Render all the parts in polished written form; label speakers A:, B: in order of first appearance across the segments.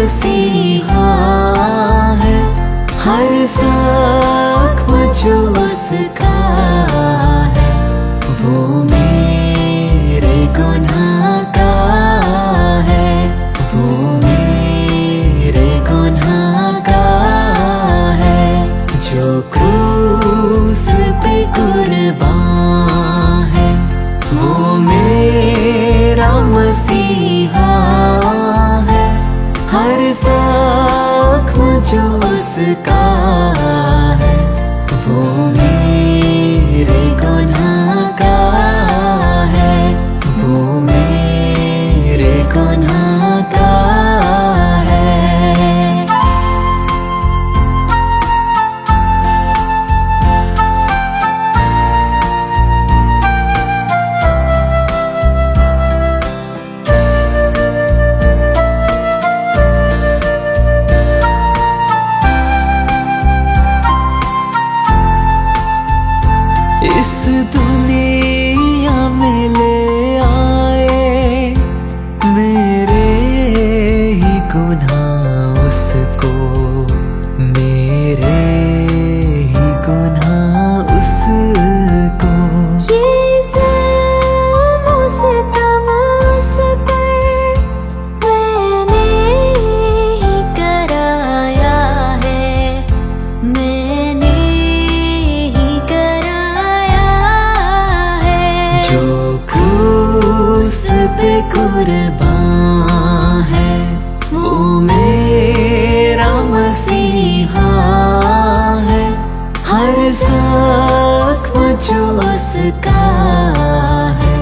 A: मसीहा है। हर ज़ख्म जो उसका है वो मेरे गुनाह का है, वो मेरे गुनाह का है। जो क्रूस पे कुर्बान है वो मेरा मसीहा है। हर ज़ख्म जो उसका है वो मेरे गुनाह का है, वो मेरे गुनाह का है। इस दुनिया में ले आए मेरे ही गुनाह उसको, मेरे ही गुनाह उसको। ये ज़ुल्म सितम उस पर मैंने ही कराया है, मैंने ही कराया है। जो क्रूस पे कुर्बान है वो मेरा मसीहा है। हर ज़ख्म जो उसका है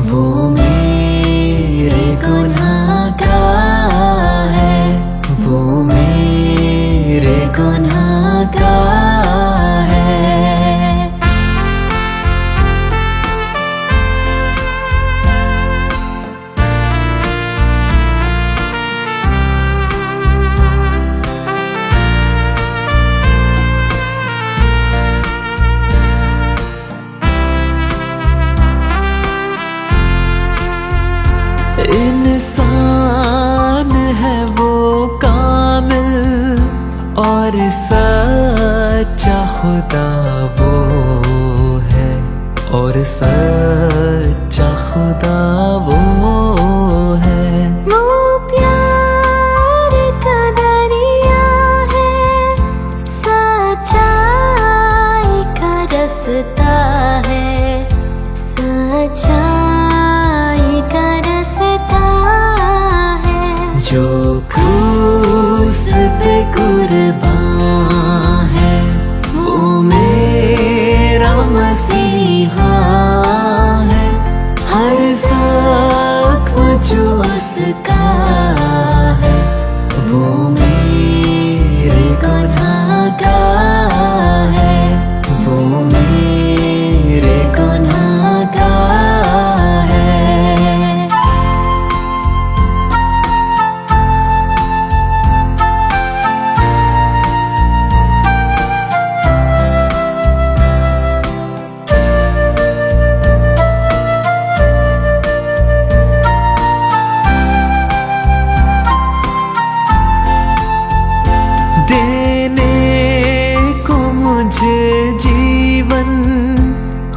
A: वो मेरे गुनाह का है, वो मेरे गुनाह का है। इंसान है वो कामिल और सच्चा खुदा वो है, और सच्चा खुदा वो है। वो प्यार का दरिया है, सच्चाई का रास्ता है, सच्चाई का रास्ता है। जो क्रूस पे कुर्बान है वो मेरा मसीहा है। हर ज़ख्म जो उसका है वो मेरे गुनाह का है, वो मेरे गुनाह का है। मुझे जीवन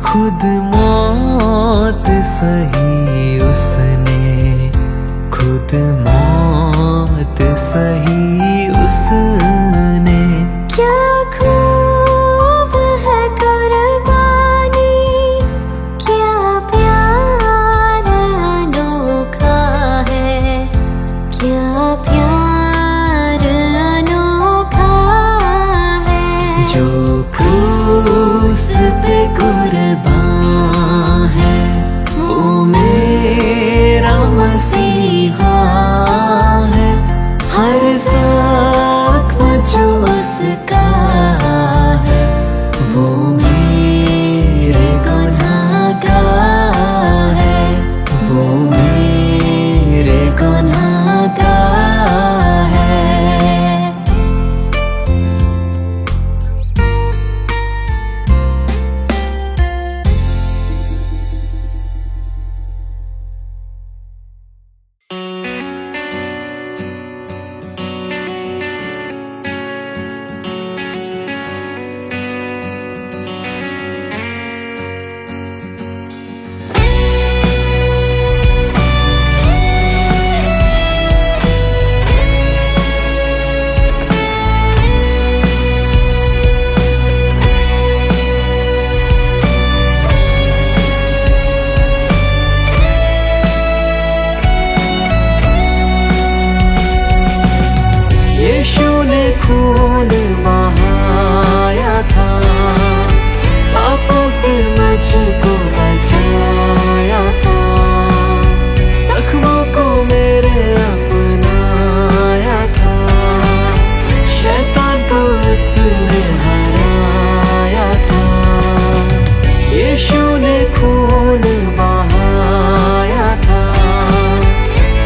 A: खुद मौत सही उसने, खुद मौत सही उसने। क्या खूब है कुर्बानी, क्या प्यार अनोखा है, क्या प्यार अनोखा है। जो क्रूस पे कुर्बान है वो मेरा मसीहा है। हर ज़ख्म जो उसका है वो मेरे गुनाह का है, वो मेरे गुनाह का है। ने खून बहाया था, पापों से मुझको बचाया था, जख्मों को मेरे अपनाया था, शैतान को उसने हराया था। यीशु ने खून बहाया था,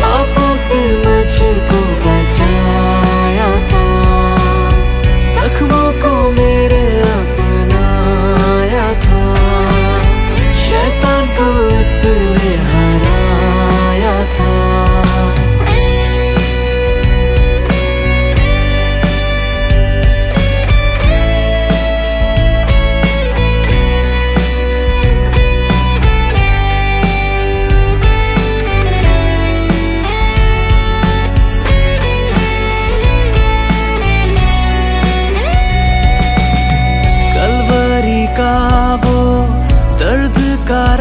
A: पापों से मुझको बचाया था, जख्मों को मेरे अपनाया था, शैतान को उसने हराया था।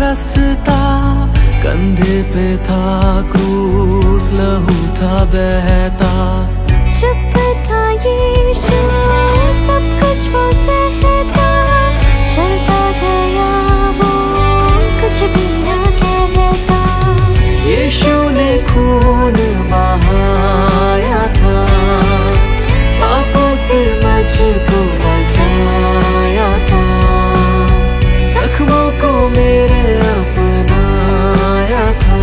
A: रास्ता कंधे पे था क्रूस, लहू था बहता,
B: चुप था यीशु सब कुछ वो सहता, चलता गया वो कुछ भी ना कहता।
A: यीशु ने खून बहाया था, पापों से मुझको बचाया था, जख्मों को मेरे अपनाया था,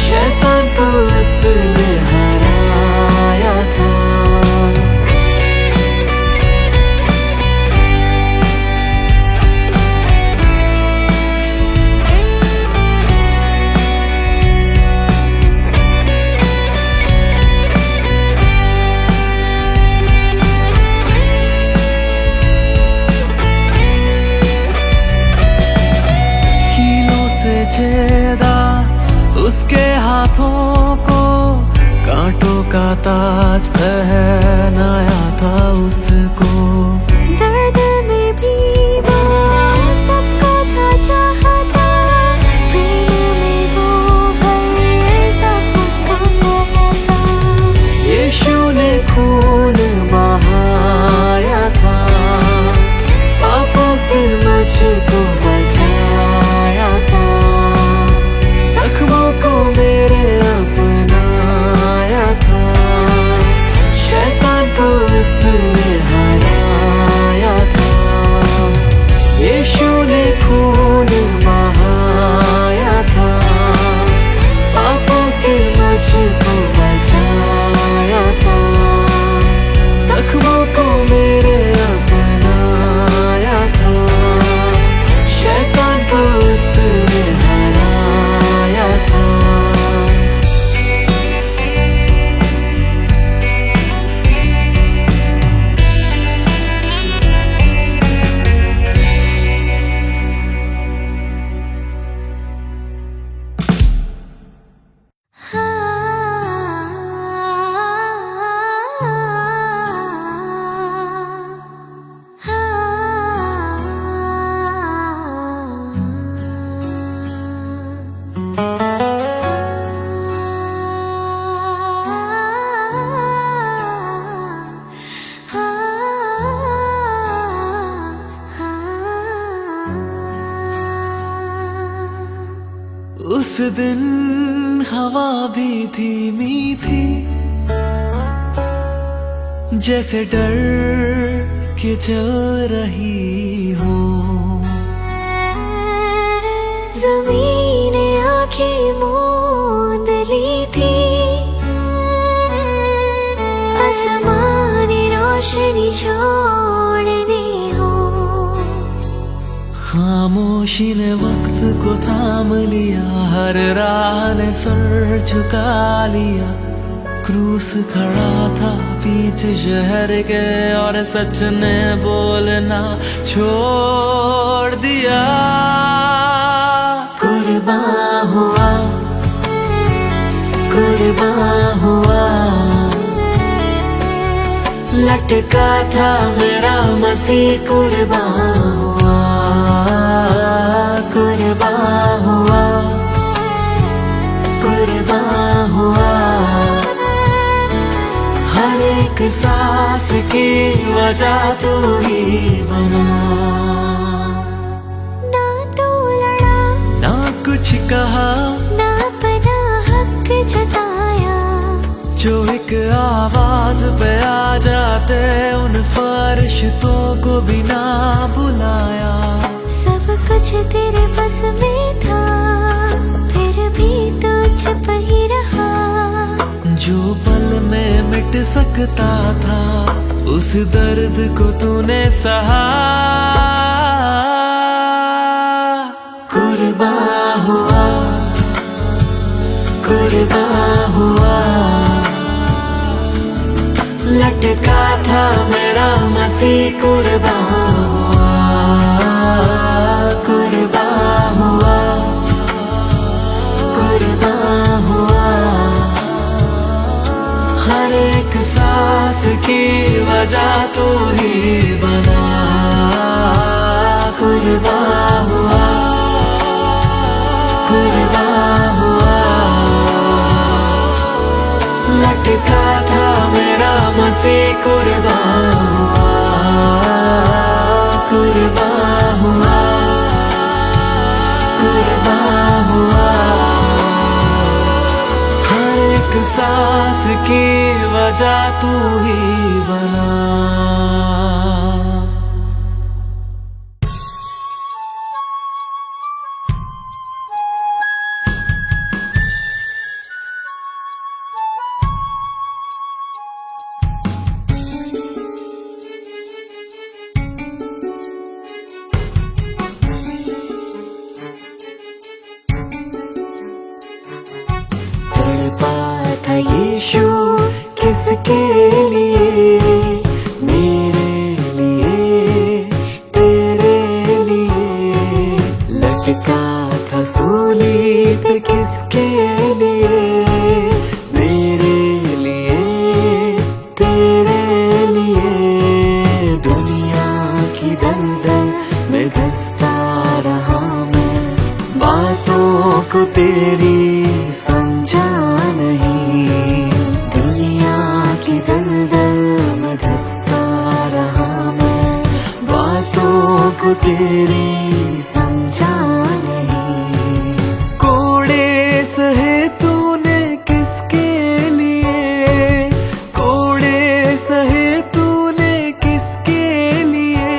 A: शैतान को उसने हराया था। छेदा उसके हाथों को, कांटों का ताज पहनाया था उसको,
B: दर्द में भी वो सबको था चाहता, प्रेम में वो हर जख्म को सहता।
A: यीशु ने खून बहाया था, पापों से मुझको बचाया था, जख्मों को मेरे अपनाया था, शैतान को उसने हराया था। यीशु ने खून बहाया था, पापों से मुझको बचाया था, जख्मों को मेरे अपनाया था, शैतान को उसने हराया था। उस दिन हवा भी धीमी थी, जैसे डर के चल रही हो,
B: ज़मीन ने आंखें मूंद ली थी, आसमान ने रोशनी छोड़ दी हो,
A: खामोशी ने वक्त को थाम लिया, हर राह ने सर झुका लिया, क्रूस खड़ा था बीच शहर के और सच ने बोलना छोड़ दिया। कुर्बान हुआ, कुर्बान हुआ, लटका था मेरा मसीह कुर्बान हुआ, कुर्बान हुआ, कुर्बान हुआ, हर एक एक सांस की वजह तू ही बना।
B: ना तो लड़ा
A: ना कुछ कहा,
B: ना अपना हक जताया,
A: जो एक आवाज पे आ जाते उन फरिश्तों को भी ना बुलाया।
B: सब कुछ तेरे बस में था, फिर भी तो चुप ही रहा।
A: जो पल में मिट सकता था उस दर्द को तूने सहा। कुर्बान हुआ, कुर्बान हुआ, लटका था मेरा मसीह कुर्बान हुआ, कुर्बान हुआ, कुर्बान हुआ। हर एक सांस की वजह तू ही बना। कुर्बान हुआ, कुर्बान हुआ, लटका था मेरा मसीह कुर्बान हुआ, कुर्बान हुआ, कुर्बान हुआ। हर एक सांस की वजह तू ही बना। तड़पा था यीशु किसके लिए, मेरे लिए, तेरे लिए। लटका था सूली पे किसके लिए, मेरे लिए, तेरे लिए। दुनिया की दलदल में धंसता रहा मैं, बातों को तेरी समझा नहीं। दुनिया की दलदल में धंसता रहा मैं, बातों को तेरी समझा नहीं। कोड़े सहे तूने किसके लिए, कोड़े सहे तूने किसके लिए,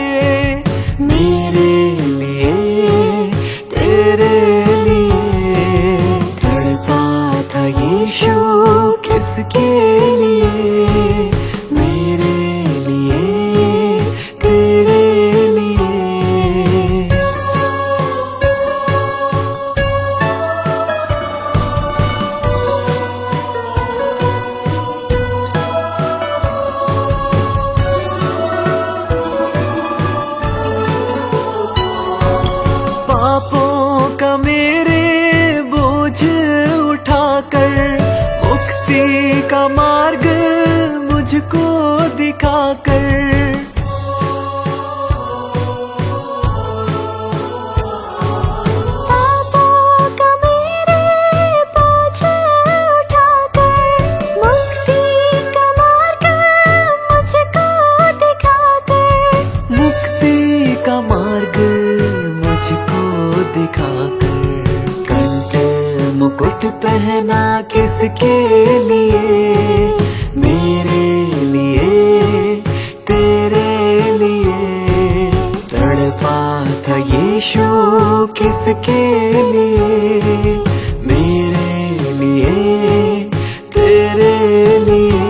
A: मेरे लिए, तेरे लिए। तड़पा था यीशु किसके लिए, मेरे लिए, तेरे लिए। पापों का मेरे बोझ उठाकर, मुक्ति का मार्ग मुझको दिखाकर।
B: पापों का मेरे बोझ उठाकर, मुक्ति का मार्ग मुझको दिखाकर।
A: मुक्ति का मार्ग मुझको दिखाकर। कंठ मुकुट पहना किसके लिए, मेरे लिए, तेरे लिए। तड़पा था यीशु किसके लिए, मेरे लिए, तेरे लिए।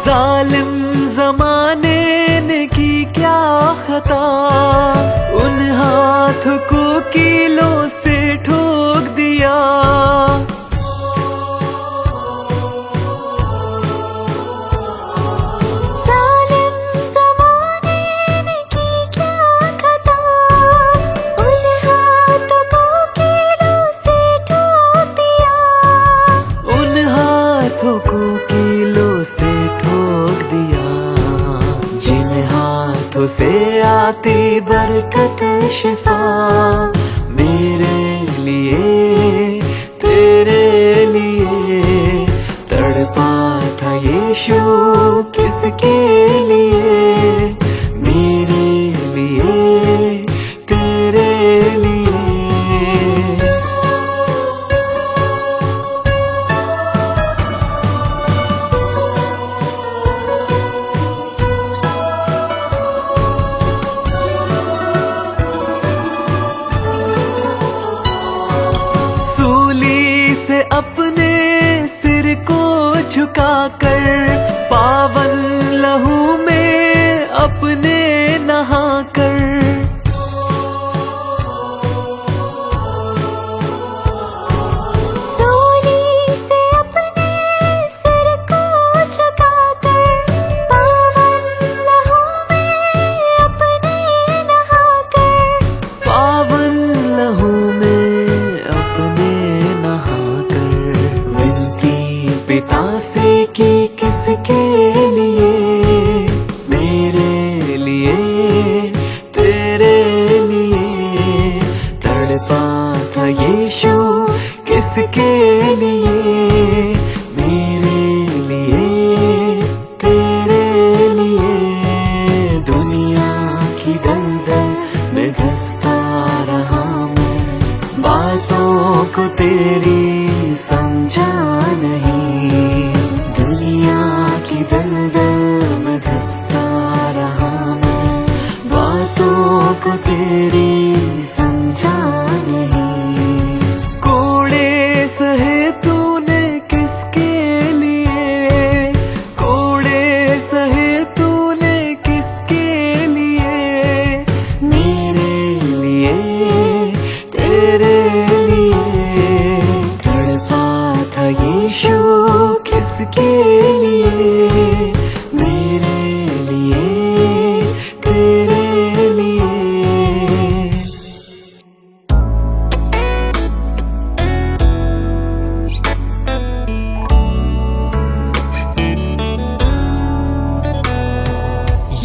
A: जालिम जमाने ने की क्या खता, उन हाथों को कीलों से ठोक दिया।
B: जालिम जमाने ने की क्या खता, उन हाथों को कीलों से ठोक दिया।
A: उन हाथों को कीलों से हकीकत शिफा मेरे लिए तेरे लिए तड़पा था यीशु किसके लिए मेरे लिए तेरे लिए सूली से अपने सिर को झुकाकर पावन लहू में अपने नहाकर
B: सूली से अपने सिर को झुकाकर पावन लहू में अपने नहाकर
A: पावन लहू में अपने नहाकर विनती पिता से की किसके लिए मेरे लिए तेरे लिए तड़पा था यीशु किसके लिए मेरे लिए तेरे लिए दुनिया की दलदल में धंसता रहा मैं बातों को तेरी समझा नहीं दुनिया की दलदल में धंसता रहा मैं बातों को तेरी समझा नहीं कोड़े सहे तूने किसके लिए कोड़े सहे तूने किसके लिए मेरे लिए तेरे लिए तड़पा था यीशु किसके लिए मेरे लिए तेरे लिए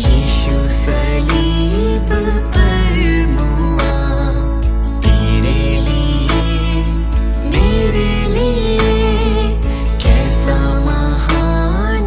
A: यीशु सलीब पर मुआ तेरे लिए मेरे लिए कैसा महान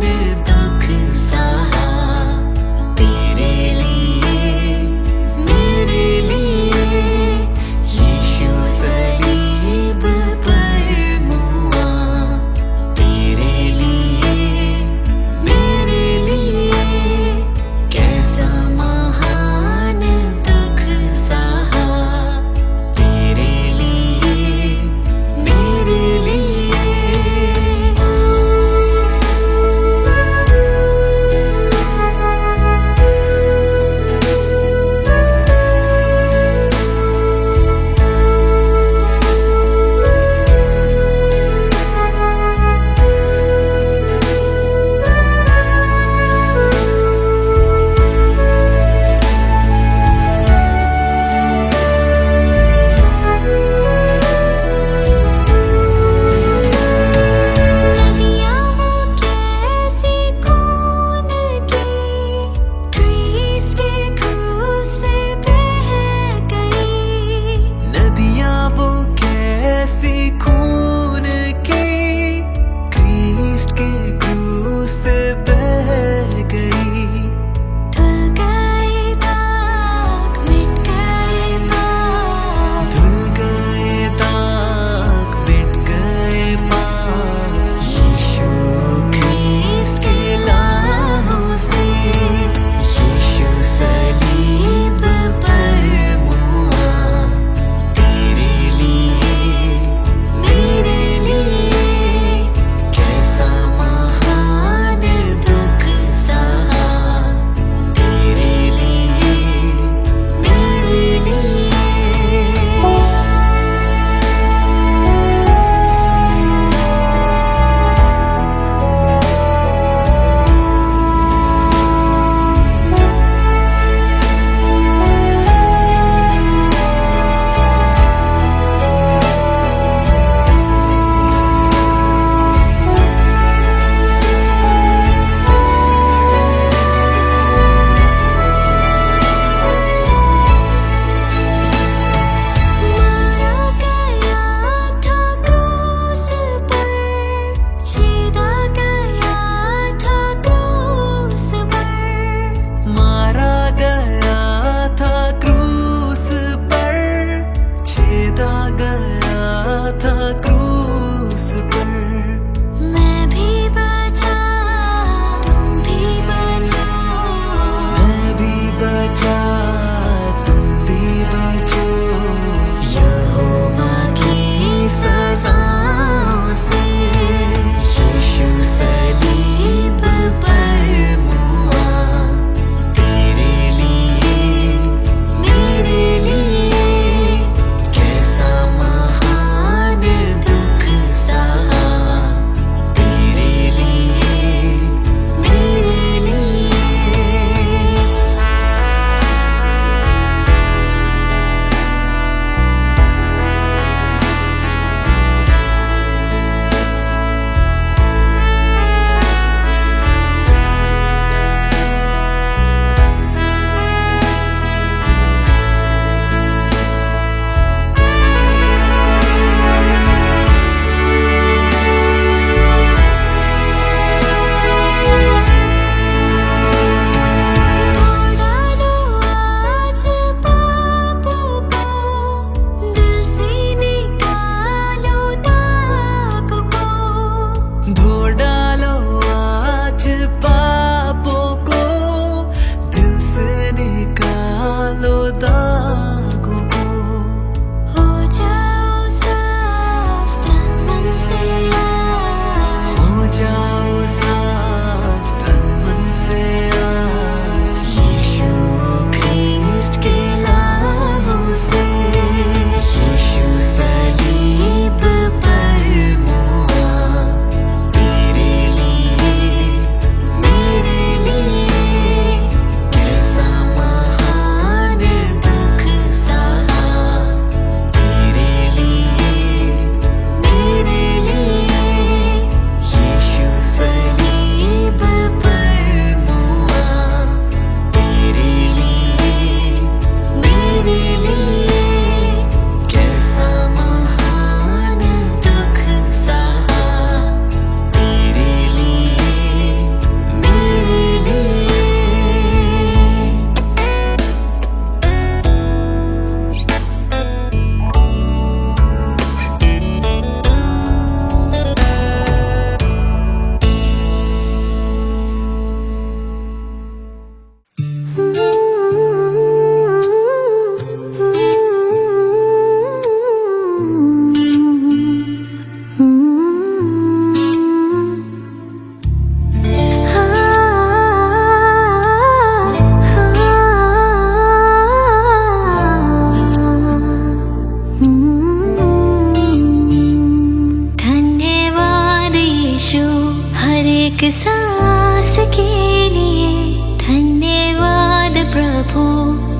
B: एक सांस के लिए धन्यवाद प्रभु,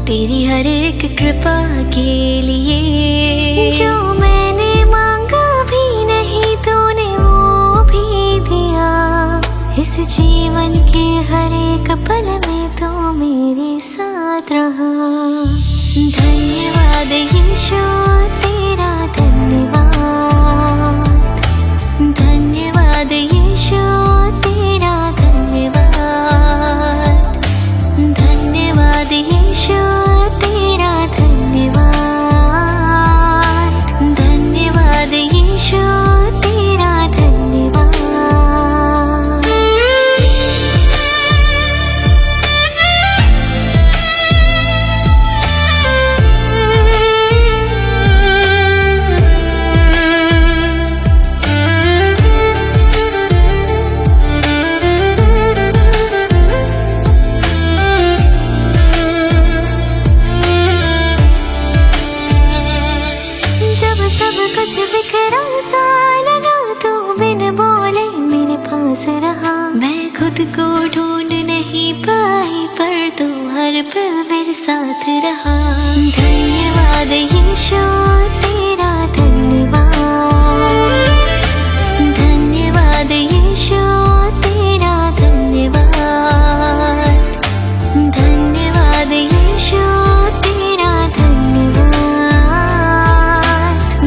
B: तेरी हर एक कृपा के लिए। जो मैंने मांगा भी नहीं तूने वो भी दिया, इस जीवन के हर एक पल में तू मेरे साथ रहा। धन्यवाद यीशु तेरा धन्यवाद, धन्यवाद यीशु तेरा धन्यवाद, धन्यवाद यीशु तेरा धन्यवाद, धन्यवाद यीशु तेरा धन्यवाद। जब सब कुछ बिखरा सा लगा तो बिन बोले मेरे पास रहा। मैं खुद को ढूंढ नहीं पाई पर तू हर पल मेरे साथ रहा। धन्यवाद यीशु तेरा धन्यवाद, धन्यवाद यीशु तेरा धन्यवाद, धन्यवाद यीशु तेरा धन्यवाद,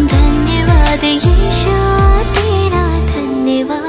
B: धन्यवाद यीशु तेरा धन्यवाद।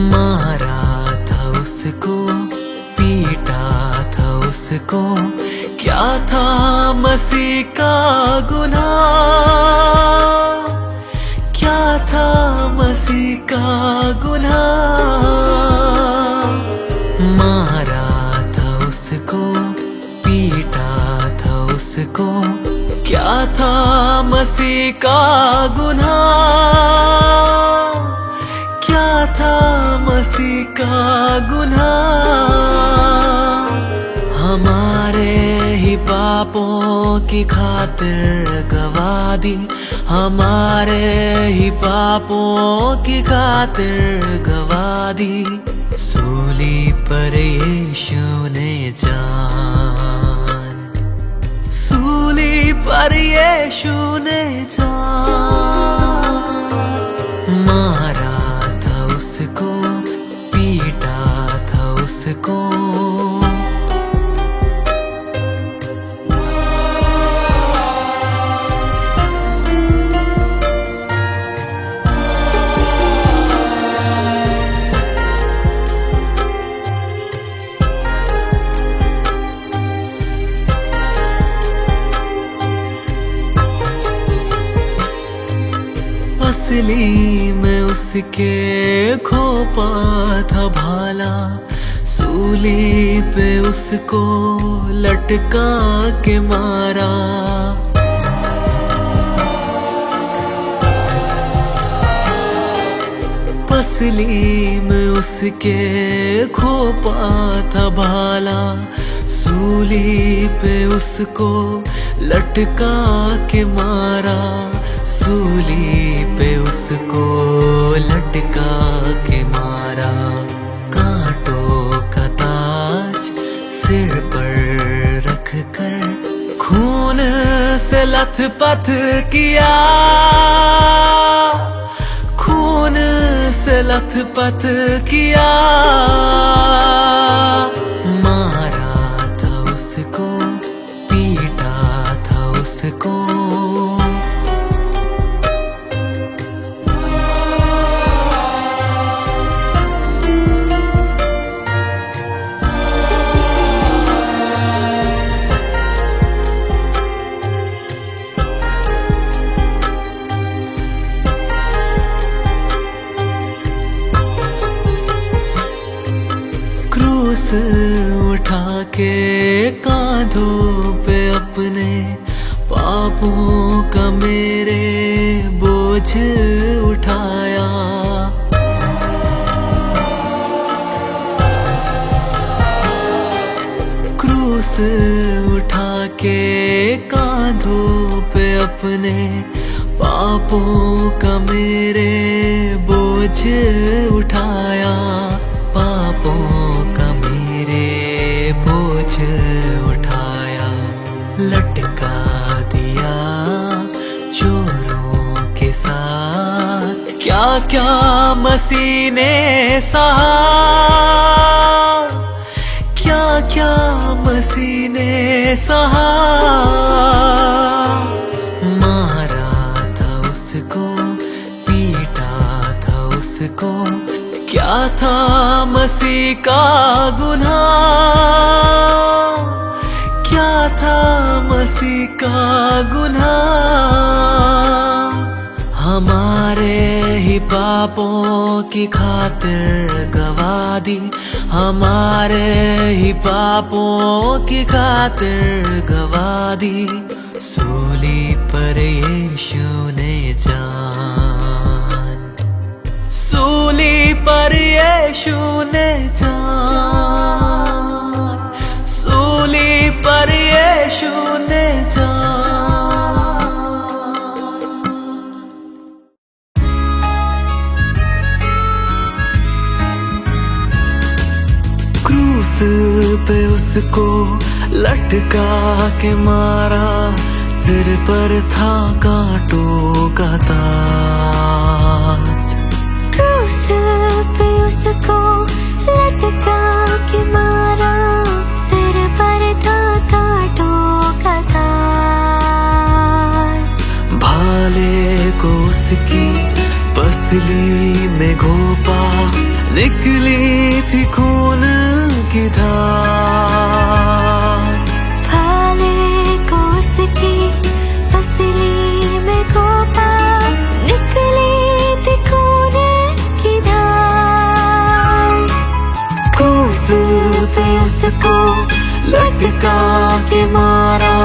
A: मारा था उसको, पीटा था उसको, क्या था मसीह का गुनाह, क्या था मसीह का गुनाह। मारा था उसको, पीटा था उसको, क्या था मसीह का गुनाह, क्या था मसीह का गुनाह। हमारे ही पापों की खातिर गवा दी, हमारे ही पापों की खातिर गवा दी। सूली पर यीशु ने जान, सूली पर यीशु ने जान। मारा था उसको, पीटा था उसको। असली में उसके खोपा था भाला, सूली पे उसको लटका के मारा। पसली में उसके खोपा था भाला, सूली पे उसको लटका के मारा, सूली पे उसको लटका के मारा। कांटों का ताज सिर पर रख कर खून से लथपथ किया, खून से लथपथ किया। मारा था उसको, पीटा था उसको। उठा के कांधों पे अपने, पापों का मेरे बोझ उठाया। क्रूस उठा के कांधों पे अपने, पापों का मेरे बोझ उठाया। पापों का मेरे बोझ उठाया। लटका दिया चोरों के साथ, क्या क्या मसीह ने सहा, क्या क्या मसीह ने सहा। मारा था उसको, पीटा था उसको, क्या था मसीह का गुनाह, क्या था मसीह का गुनाह। हमारे ही पापों की खातिर गवा दी, हमारे ही पापों की खातिर गवा दी। सूली पर यीशु ने जान, सूली पर यीशु ने जान, सूली पर यीशु ने जान। क्रूस पे उसको लटका के मारा, सिर पर था कांटों का ताज।
B: क्रूस पे उसको लटका के मारा, सिर पर था कांटों का ताज।
A: भाले को उसकी पसली में घोपा, निकली थी खून की धार।
B: भाले को उसकी पसली में घोपा, निकली थी खून की धार।
A: क्रूस पे उसको लटका के मारा,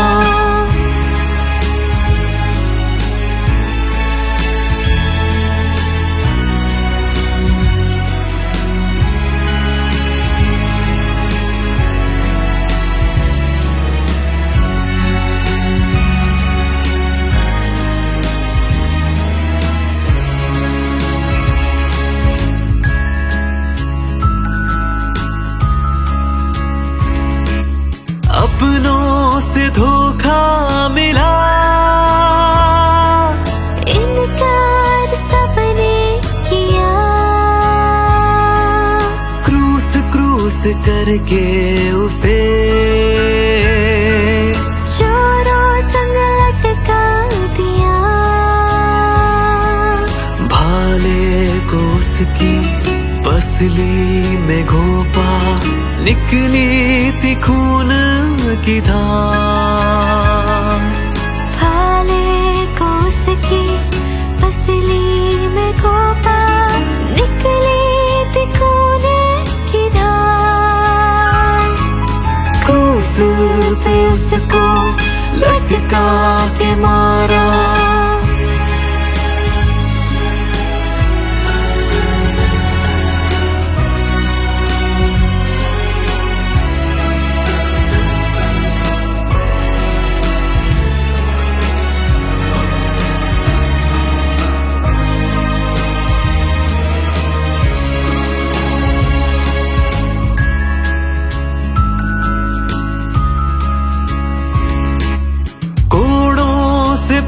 A: अपनों से धोखा मिला,
B: इनकार सबने किया।
A: क्रूस क्रूस करके उसे
B: चोरों संग लटका दिया।
A: भाले को उसकी पसली में घोपा, निकली थी खून की धार।
B: भाले को उसकी पसली में घोपा, निकली थी खून की धार।
A: क्रूस पे उसको लटका के मारा,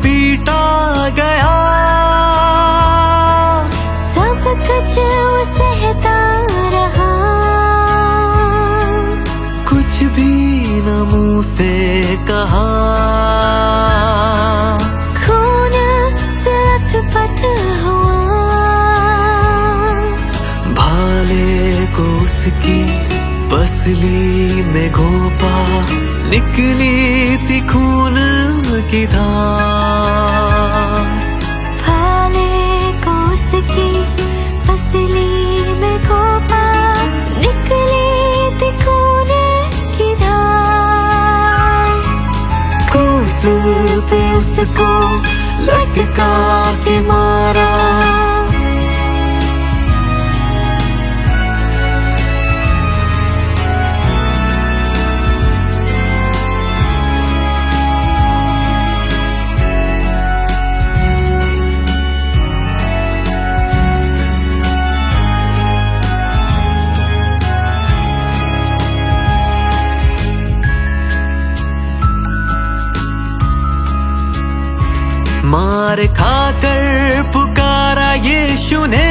A: पीटा गया।
B: सब कुछ वो सहता रहा,
A: कुछ भी न मुंह से कहा।
B: खून से लथपथ हुआ।
A: भाले को उसकी पसली में घोपा, निकली थी खून की धार।
B: भाले को उसकी पसली में घोपा, निकली थी खून
A: पे उसको लटका के मारा। मार खाकर पुकारा यीशु ने,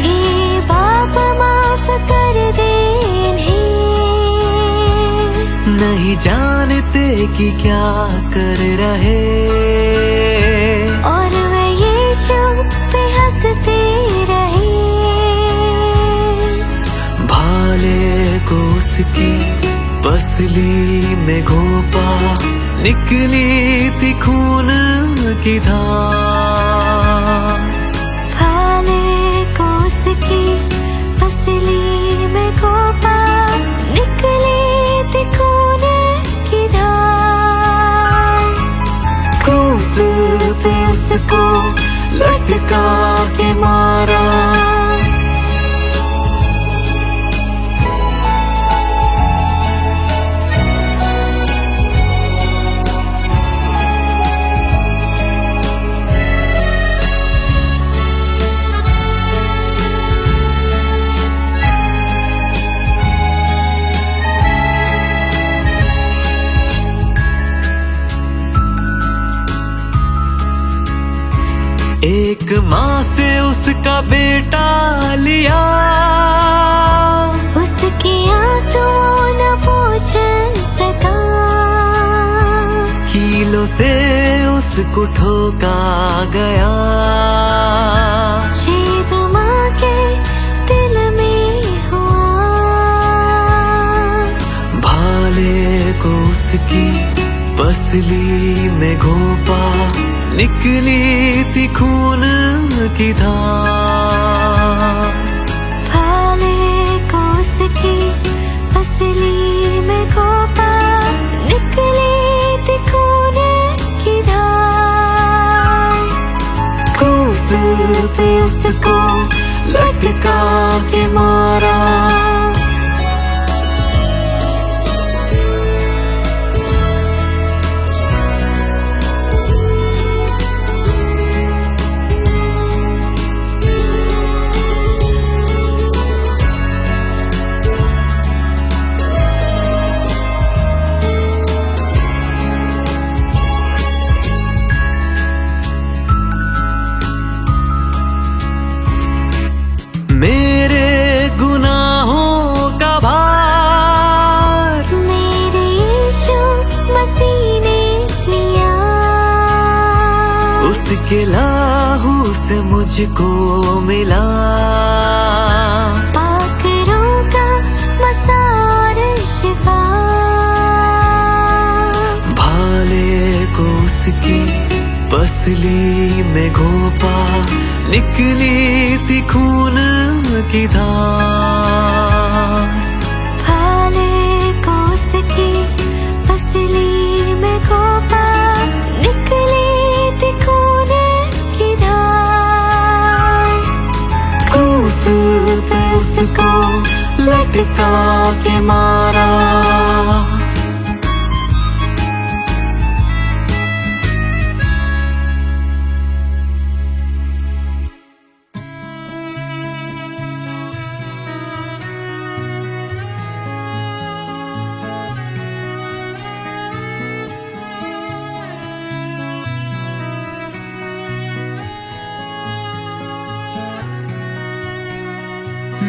B: हे बाप माफ कर दे इन्हें,
A: नहीं जानते कि क्या कर रहे।
B: और वे यीशु पे हंसते रहे।
A: भाले को उसकी पसली में घोपा, निकली थी खून की धार।
B: भाले को उसकी पसली में घोपा, निकली थी खून की धार।
A: क्रूस पे उसको लटका के मारा। एक माँ से उसका बेटा लिया,
B: उसके आंसू न पूछ सका।
A: कीलों से उसको ठोका गया,
B: छेद माँ के दिल में हुआ।
A: भाले को उसकी पसली में घोपा, निकली थी खून की धार।
B: भाले को उसकी पसली में घोपा, निकली थी खून की धार।
A: क्रूस पे उसको लटका के मारा। मेरे गुनाहों का भार
B: मेरे यीशु मसीह ने लिया।
A: उसके लाहू से मुझको मिला,
B: पाक रूह का मसार शिफा।
A: भाले को उसकी पसली में घोपा, निकली थी खून की धार।
B: भाले को उसकी पसली में घोपा, निकली थी खून की धार।
A: क्रूस पे उसको लटका के मारा।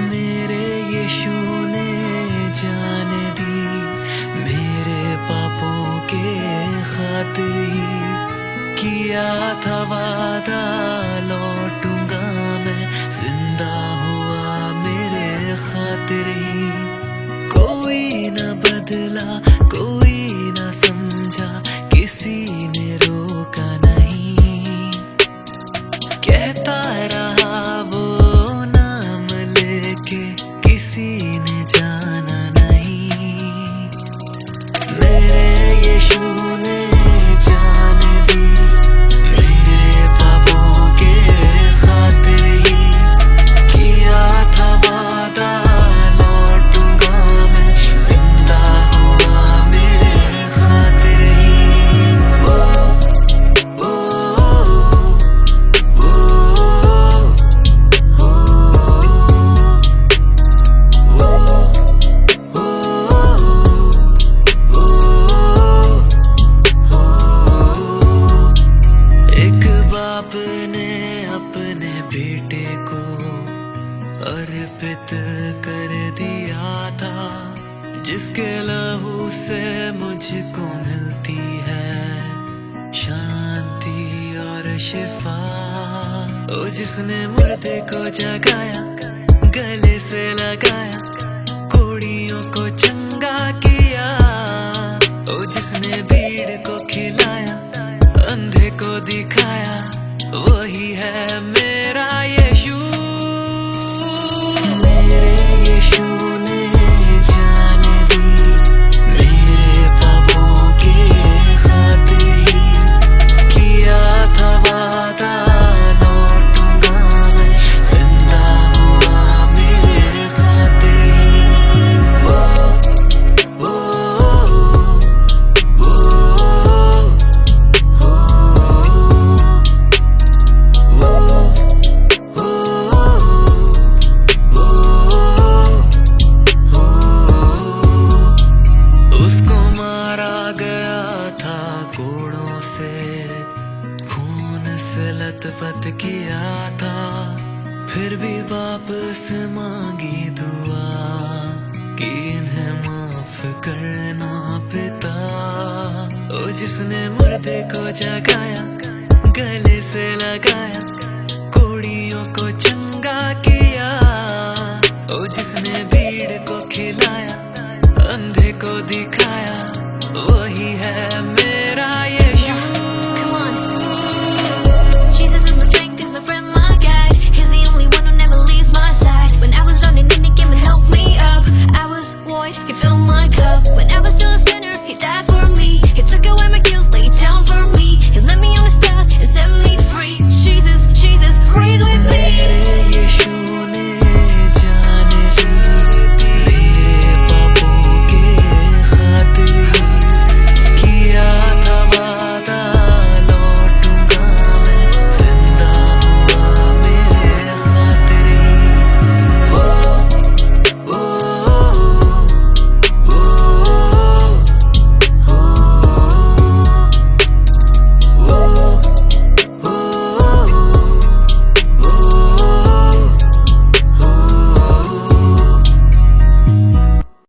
A: मेरे यीशु ने जान दी, मेरे पापों के खातिर ही किया था वादा, लौटूंगा मैं, जिंदा हुआ मेरे खातिर ही। कोई न बदला, कोई न समझा, किसी ने रोका नहीं, कहता रहा वो नाम लेके, किसी ने जाना नहीं। मेरे यीशु ने जिसके लहू से मुझको मिलती है शांति और शिफा। ओ जिसने मुर्दे को जगाया, गले से लगाया, कोड़ियों को चंगा किया। ओ जिसने भीड़ को खिलाया, अंधे को दिखाया, वही है मेरा यीशु। मेरे यीशु ने जान दी मेरे पापों के खातिर ही, किया था वादा लौटूंगा मैं, जिंदा हुआ मेरे खातिर ही। वो वो वो उसको मारा गया था कोड़ों से, खून से लथपथ किया था, फिर भी बाप से मांगी दुआ कि इन्हें माफ करना पिता। ओ जिसने मुर्दे को जगाया, गले से लगाया, कोड़ियों को चंगा किया। ओ जिसने भीड़ को खिलाया, अंधे को दिखाया, वही है मेरा यीशु।
B: Come on. Jesus is my strength, he's my friend, my guide. He's the only one who never leaves my side. When I was drowning in, he came and helped me up. I was void, he filled my cup. When I was still a sinner, he died for me. He took away my guilt.